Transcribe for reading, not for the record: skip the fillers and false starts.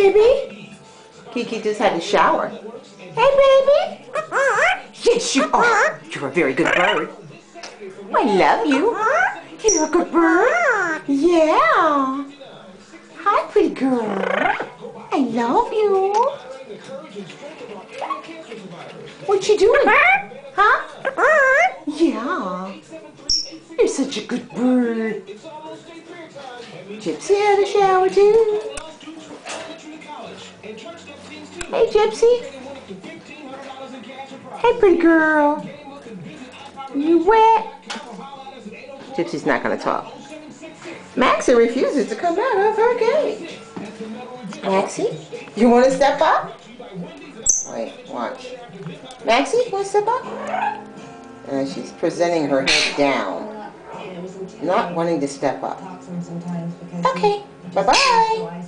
baby. Kiki just had to shower. Hey, baby. Yes, you are. You're a very good bird. I love you. You're a good bird. Yeah. Hi, pretty girl. I love you. What you doing? Huh? Yeah. You're such a good bird. Gypsy had a shower too. Hey, Gypsy. Hey, pretty girl. You wet? Gypsy's not going to talk. Maxi refuses to come out of her cage. Maxi, you want to step up? Wait, watch. Maxi, you want to step up? And she's presenting her head down, not wanting to step up. Okay, bye-bye.